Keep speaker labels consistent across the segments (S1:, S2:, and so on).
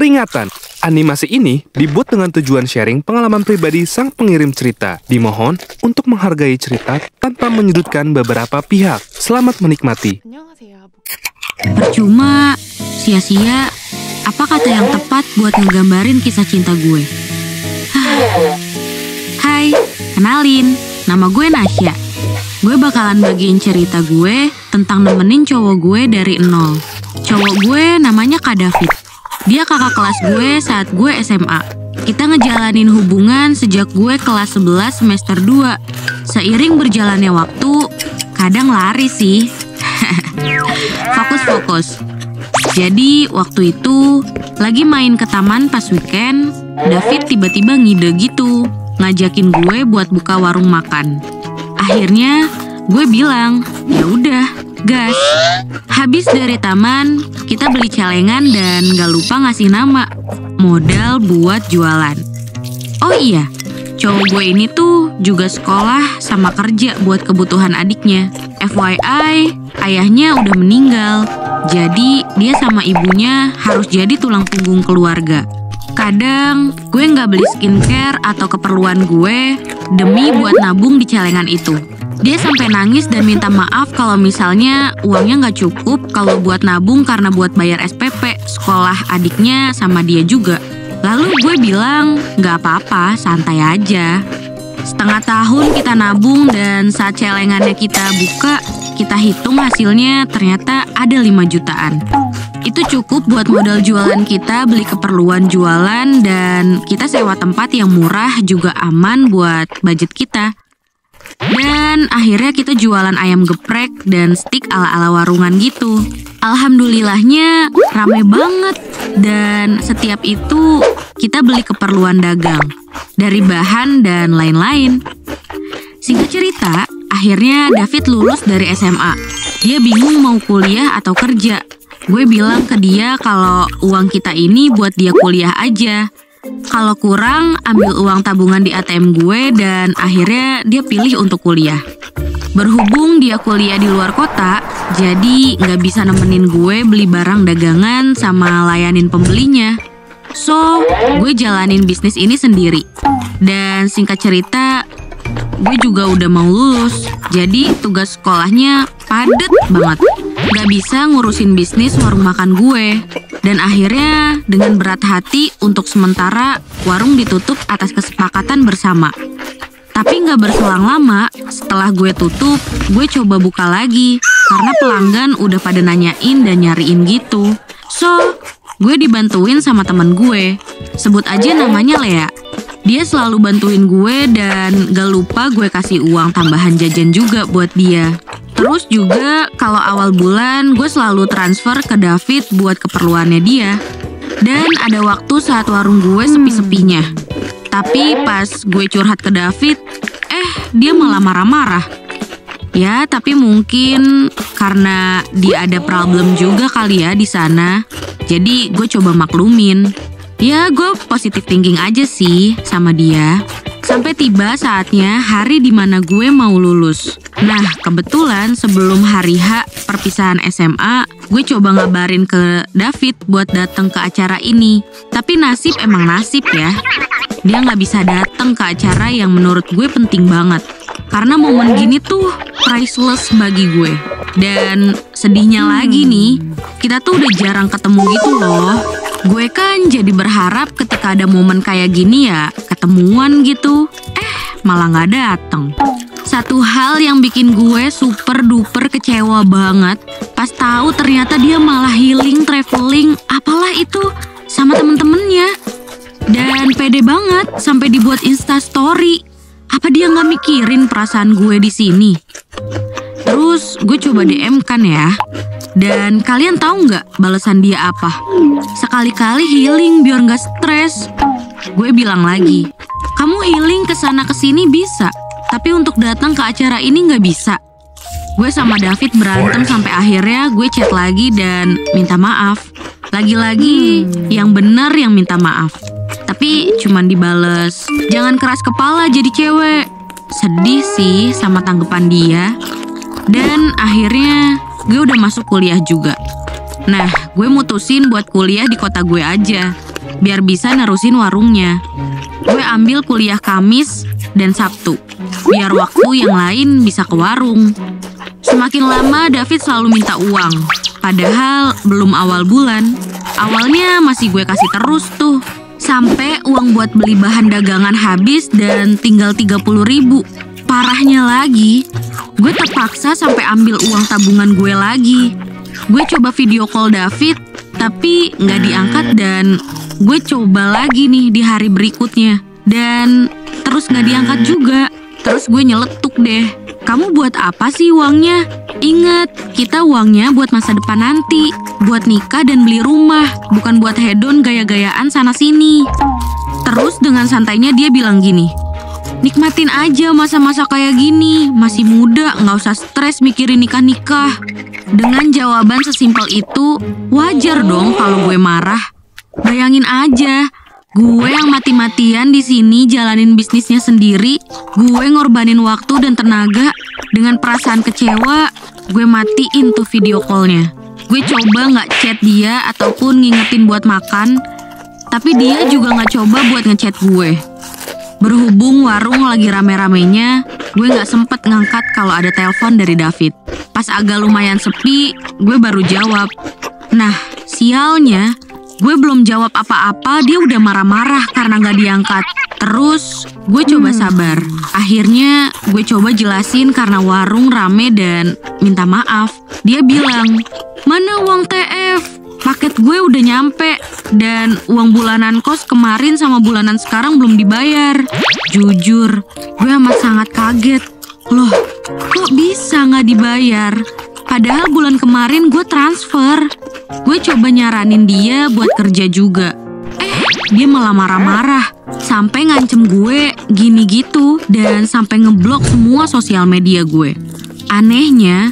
S1: Peringatan, animasi ini dibuat dengan tujuan sharing pengalaman pribadi sang pengirim cerita. Dimohon untuk menghargai cerita tanpa menyudutkan beberapa pihak. Selamat menikmati.
S2: Percuma, sia-sia, apa kata yang tepat buat ngegambarin kisah cinta gue? Hai, kenalin, nama gue Nasya. Gue bakalan bagiin cerita gue tentang nemenin cowok gue dari nol. Cowok gue namanya Kak David. Dia kakak kelas gue saat gue SMA. Kita ngejalanin hubungan sejak gue kelas 11 semester 2. Seiring berjalannya waktu, kadang lari sih. Fokus. Jadi waktu itu lagi main ke taman pas weekend, David tiba-tiba ngide gitu, ngajakin gue buat buka warung makan. Akhirnya gue bilang, ya udah, gas. Habis dari taman, kita beli celengan dan gak lupa ngasih nama, modal buat jualan. Oh iya, cowok gue ini tuh juga sekolah sama kerja buat kebutuhan adiknya. FYI, ayahnya udah meninggal, jadi dia sama ibunya harus jadi tulang punggung keluarga. Kadang gue nggak beli skincare atau keperluan gue demi buat nabung di celengan itu. Dia sampai nangis dan minta maaf kalau misalnya uangnya nggak cukup kalau buat nabung karena buat bayar SPP sekolah adiknya sama dia juga. Lalu gue bilang, nggak apa-apa, santai aja. Setengah tahun kita nabung dan saat celengannya kita buka, kita hitung hasilnya ternyata ada 5 jutaan. Itu cukup buat modal jualan kita, beli keperluan jualan, dan kita sewa tempat yang murah juga aman buat budget kita. Dan akhirnya kita jualan ayam geprek dan stik ala-ala warungan gitu. Alhamdulillahnya rame banget. Dan setiap itu kita beli keperluan dagang, dari bahan dan lain-lain. Singkat cerita, akhirnya David lulus dari SMA. Dia bingung mau kuliah atau kerja. Gue bilang ke dia kalau uang kita ini buat dia kuliah aja. Kalau kurang, ambil uang tabungan di ATM gue dan akhirnya dia pilih untuk kuliah. Berhubung dia kuliah di luar kota, jadi nggak bisa nemenin gue beli barang dagangan sama layanin pembelinya. So, gue jalanin bisnis ini sendiri. Dan singkat cerita, gue juga udah mau lulus. Jadi tugas sekolahnya padet banget. Gak bisa ngurusin bisnis warung makan gue. Dan akhirnya dengan berat hati untuk sementara warung ditutup atas kesepakatan bersama. Tapi gak berselang lama, setelah gue tutup, gue coba buka lagi. Karena pelanggan udah pada nanyain dan nyariin gitu. So, gue dibantuin sama temen gue. Sebut aja namanya Lea. Dia selalu bantuin gue dan gak lupa gue kasih uang tambahan jajan juga buat dia. Terus juga kalau awal bulan gue selalu transfer ke David buat keperluannya dia. Dan ada waktu saat warung gue sepi-sepinya. Tapi pas gue curhat ke David, dia malah marah-marah. Ya, tapi mungkin karena dia ada problem juga kali ya di sana. Jadi gue coba maklumin. Ya, gue positive thinking aja sih sama dia. Sampai tiba saatnya hari dimana gue mau lulus. Nah, kebetulan sebelum hari H perpisahan SMA, gue coba ngabarin ke David buat datang ke acara ini. Tapi nasib emang nasib ya. Dia nggak bisa datang ke acara yang menurut gue penting banget. Karena momen gini tuh priceless bagi gue. Dan sedihnya lagi nih, kita tuh udah jarang ketemu gitu loh. Gue kan jadi berharap ketika ada momen kayak gini ya ketemuan gitu. Malah nggak datang. Satu hal yang bikin gue super duper kecewa banget pas tahu ternyata dia malah healing, traveling, apalah itu sama temen-temennya. Dan pede banget sampai dibuat Insta story. Apa dia nggak mikirin perasaan gue di sini? Terus gue coba DM kan ya. Dan kalian tahu nggak balasan dia apa? Sekali-kali healing biar nggak stres. Gue bilang lagi, kamu healing kesana kesini bisa, tapi untuk datang ke acara ini nggak bisa. Gue sama David berantem sampai akhirnya gue chat lagi dan minta maaf. Lagi-lagi yang benar yang minta maaf. Tapi cuman dibales, jangan keras kepala jadi cewek. Sedih sih sama tanggapan dia. Dan akhirnya gue udah masuk kuliah juga. Nah, gue mutusin buat kuliah di kota gue aja. biar bisa nerusin warungnya. Gue ambil kuliah Kamis dan Sabtu, biar waktu yang lain bisa ke warung. Semakin lama David selalu minta uang, padahal belum awal bulan. Awalnya masih gue kasih terus tuh, sampai uang buat beli bahan dagangan habis dan tinggal 30.000. Parahnya lagi, gue terpaksa sampai ambil uang tabungan gue lagi. Gue coba video call David, tapi nggak diangkat dan gue coba lagi nih di hari berikutnya. Dan terus nggak diangkat juga. Terus gue nyeletuk deh. Kamu buat apa sih uangnya? Ingat, kita uangnya buat masa depan nanti. Buat nikah dan beli rumah, bukan buat hedon gaya-gayaan sana-sini. Terus dengan santainya dia bilang gini, nikmatin aja masa-masa kayak gini. Masih muda, nggak usah stres mikirin nikah-nikah. Dengan jawaban sesimpel itu, wajar dong kalau gue marah. Bayangin aja, gue yang mati-matian di sini jalanin bisnisnya sendiri, gue ngorbanin waktu dan tenaga. Dengan perasaan kecewa, gue matiin tuh video call-nya. Gue coba nggak chat dia ataupun ngingetin buat makan, tapi dia juga nggak coba buat ngechat gue. Berhubung warung lagi rame-ramenya, gue nggak sempet ngangkat kalau ada telepon dari David. Pas agak lumayan sepi, gue baru jawab. Nah, sialnya, gue belum jawab apa-apa, dia udah marah-marah karena nggak diangkat. Terus, gue coba sabar. Akhirnya, gue coba jelasin karena warung rame dan minta maaf. Dia bilang, mana uang TF? Paket gue udah nyampe, dan uang bulanan kos kemarin sama bulanan sekarang belum dibayar. Jujur, gue amat sangat kaget. Loh, kok bisa nggak dibayar? Padahal bulan kemarin gue transfer. Gue coba nyaranin dia buat kerja juga. Dia malah marah-marah. Sampai ngancem gue gini gitu, dan sampai ngeblok semua sosial media gue. Anehnya,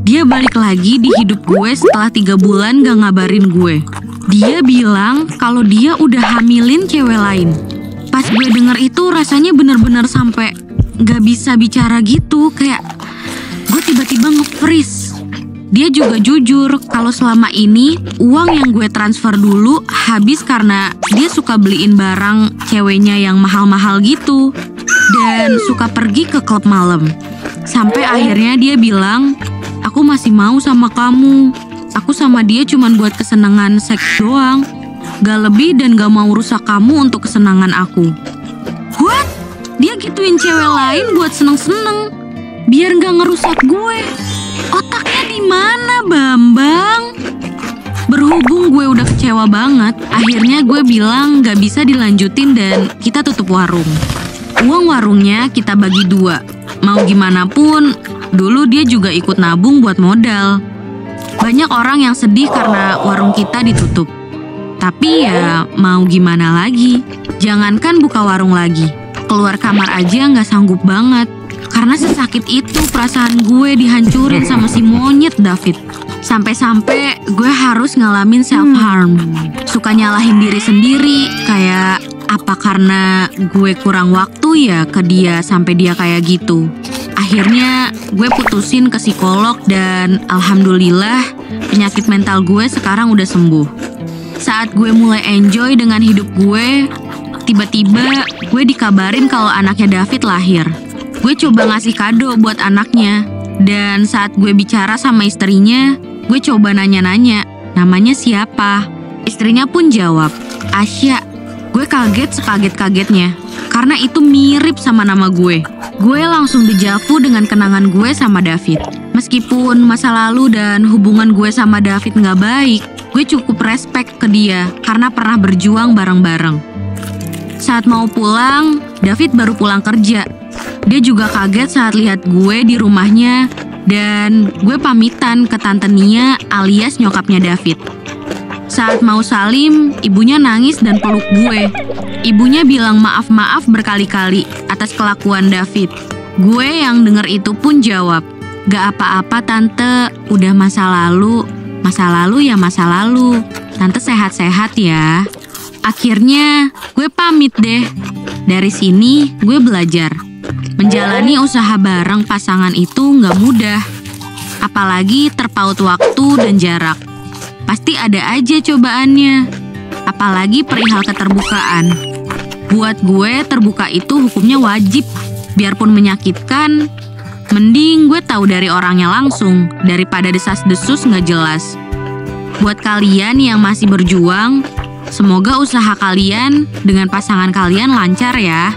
S2: dia balik lagi di hidup gue setelah 3 bulan gak ngabarin gue. Dia bilang kalau dia udah hamilin cewek lain. Pas gue denger itu rasanya bener-bener sampai gak bisa bicara gitu. Kayak gue tiba-tiba nge-freeze. Dia juga jujur kalau selama ini uang yang gue transfer dulu habis karena dia suka beliin barang ceweknya yang mahal-mahal gitu. Dan suka pergi ke klub malam. Sampai akhirnya dia bilang, aku masih mau sama kamu. Aku sama dia cuman buat kesenangan seks doang. Gak lebih dan gak mau rusak kamu untuk kesenangan aku. What? Dia gituin cewek lain buat seneng-seneng. Biar gak ngerusak gue. Otaknya di mana, Bambang? Berhubung gue udah kecewa banget, akhirnya gue bilang gak bisa dilanjutin dan kita tutup warung. Uang warungnya kita bagi 2. Mau gimana pun, dulu dia juga ikut nabung buat modal. Banyak orang yang sedih karena warung kita ditutup. Tapi ya mau gimana lagi. Jangankan buka warung lagi, keluar kamar aja nggak sanggup banget. Karena sesakit itu perasaan gue dihancurin sama si monyet David. Sampai-sampai gue harus ngalamin self-harm. Suka nyalahin diri sendiri, kayak apa karena gue kurang waktu ya ke dia sampai dia kayak gitu. Akhirnya gue putusin ke psikolog dan alhamdulillah penyakit mental gue sekarang udah sembuh. Saat gue mulai enjoy dengan hidup gue, tiba-tiba gue dikabarin kalau anaknya David lahir. Gue coba ngasih kado buat anaknya. Dan saat gue bicara sama istrinya, gue coba nanya-nanya, namanya siapa? Istrinya pun jawab, Asya. Gue kaget sekaget-kagetnya, karena itu mirip sama nama gue. Gue langsung dejavu dengan kenangan gue sama David. Meskipun masa lalu dan hubungan gue sama David nggak baik, gue cukup respect ke dia karena pernah berjuang bareng-bareng. Saat mau pulang, David baru pulang kerja. Dia juga kaget saat lihat gue di rumahnya dan gue pamitan ke tante Nia alias nyokapnya David. Saat mau salim, ibunya nangis dan peluk gue. Ibunya bilang maaf-maaf berkali-kali atas kelakuan David. Gue yang denger itu pun jawab, gak apa-apa tante, udah masa lalu. Masa lalu ya masa lalu. Tante sehat-sehat ya. Akhirnya gue pamit deh. Dari sini gue belajar. Menjalani usaha bareng pasangan itu nggak mudah. Apalagi terpaut waktu dan jarak. Pasti ada aja cobaannya. apalagi perihal keterbukaan. Buat gue, terbuka itu hukumnya wajib. Biarpun menyakitkan, mending gue tahu dari orangnya langsung, daripada desas-desus nggak jelas. Buat kalian yang masih berjuang, semoga usaha kalian dengan pasangan kalian lancar ya.